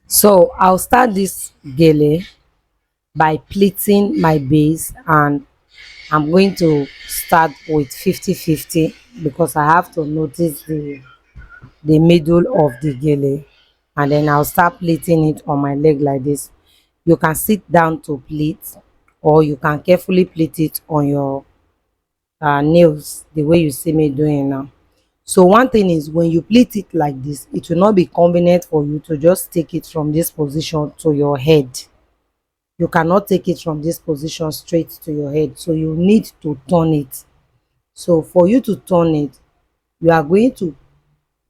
So I'll start this gele by pleating my base, and I'm going to start with 50-50 because I have to notice the middle of the gele, and then I'll start pleating it on my leg like this. You can sit down to pleat, or you can carefully pleat it on your nails the way you see me doing now. So one thing is, when you pleat it like this, it will not be convenient for you to just take it from this position to your head. You cannot take it from this position straight to your head, so you need to turn it. So for you to turn it, you are going to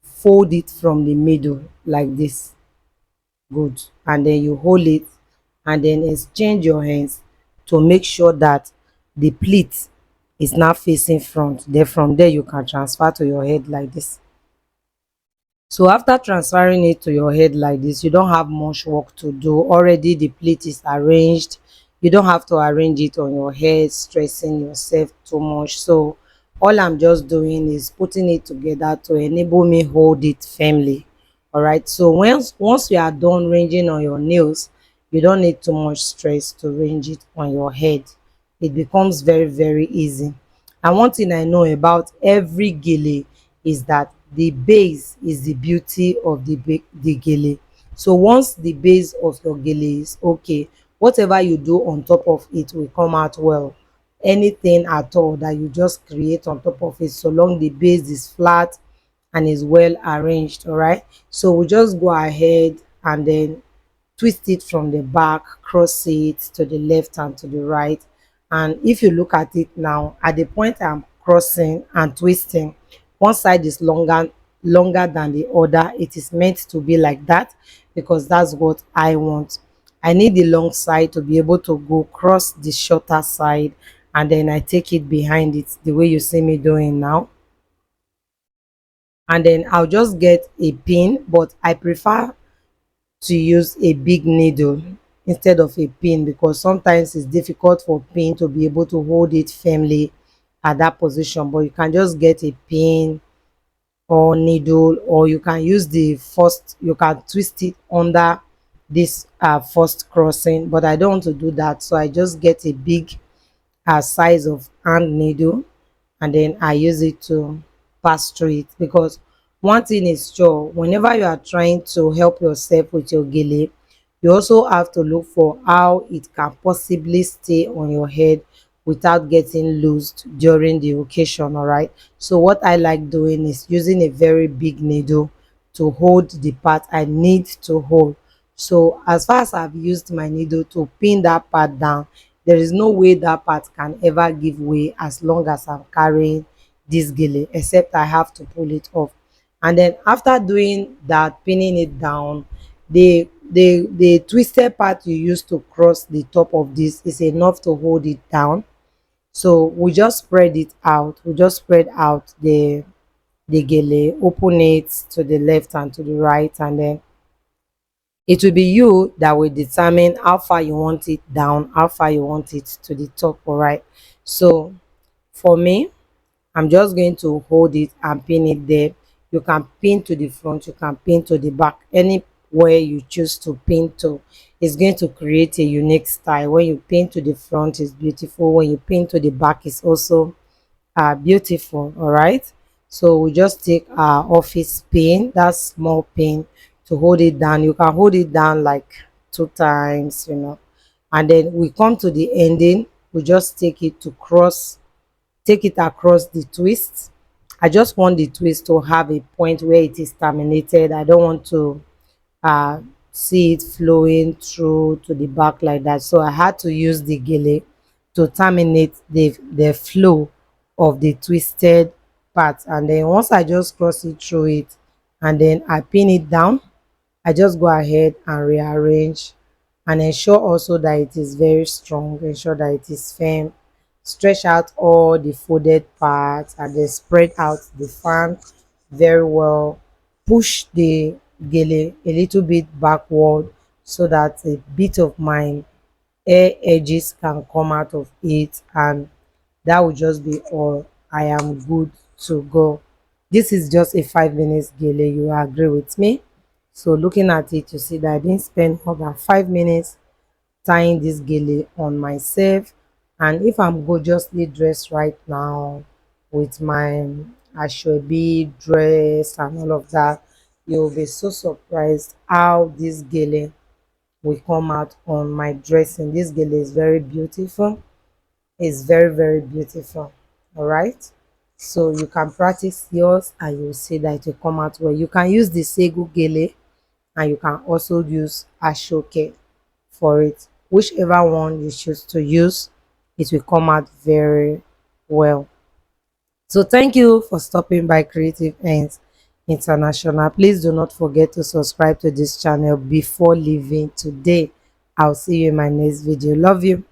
fold it from the middle like this. Good. And then you hold it, and then exchange your hands to make sure that the pleat is now facing front. Then from there you can transfer to your head like this. So after transferring it to your head like this, you don't have much work to do. Already the plate is arranged. You don't have to arrange it on your head, stressing yourself too much. So all I'm just doing is putting it together to enable me hold it firmly. All right. So once you are done ranging on your nails, you don't need too much stress to range it on your head. It becomes very, very easy. And one thing I know about every gele is that the base is the beauty of the gele. So once the base of your gele is okay, whatever you do on top of it will come out well. Anything at all that you just create on top of it, so long the base is flat and is well arranged. All right, so we just go ahead and then twist it from the back, cross it to the left and to the right. And if you look at it now, at the point I'm crossing and twisting, one side is longer than the other. It is meant to be like that because that's what I want. I need the long side to be able to go cross the shorter side, and then I take it behind it the way you see me doing now. And then I'll just get a pin, but I prefer to use a big needle instead of a pin, because sometimes it's difficult for pin to be able to hold it firmly at that position. But you can just get a pin or needle, or you can use the first, you can twist it under this first crossing, but I don't want to do that, so I just get a big size of hand needle, and then I use it to pass through it. Because one thing is sure, whenever you are trying to help yourself with your gele, you also have to look for how it can possibly stay on your head without getting loosed during the occasion. All right, so what I like doing is using a very big needle to hold the part I need to hold. So as far as I've used my needle to pin that part down, there is no way that part can ever give way as long as I'm carrying this gele, except I have to pull it off. And then after doing that, pinning it down, the twisted part you use to cross the top of this is enough to hold it down. So we just spread it out. We just spread out the gele, open it to the left and to the right, and then it will be you that will determine how far you want it down, how far you want it to the top. All right, so for me, I'm just going to hold it and pin it there. You can pin to the front, you can pin to the back, anywhere you choose to pin to. It's going to create a unique style. When you pin to the front, it's beautiful. When you pin to the back, it's also beautiful. All right, so we just take our office pin, that small pin, to hold it down. You can hold it down like 2 times, and then we come to the ending. We just take it to cross, take it across the twist. I just want the twist to have a point where it is terminated. I don't want to uh see it flowing through to the back like that, so I had to use the gele to terminate the flow of the twisted part. And then once I just cross it through it and then I pin it down, I just go ahead and rearrange and ensure also that it is very strong, ensure that it is firm. Stretch out all the folded parts and then spread out the fan very well. Push the gele a little bit backward so that a bit of my air edges can come out of it, and that will just be all. I am good to go. This is just a 5 minutes gele. You agree with me? So looking at it, you see that I didn't spend more than 5 minutes tying this gele on myself. And if I'm gorgeously dressed right now with my ashobi dress and all of that, you'll be so surprised how this gele will come out on my dressing. This gele is very beautiful. It's very, very beautiful. All right. So you can practice yours and you'll see that it will come out well. You can use the Segu gele and you can also use Ashoke for it. Whichever one you choose to use, it will come out very well. So thank you for stopping by Creative Ends International. Please do not forget to subscribe to this channel before leaving today. I'll see you in my next video. Love you.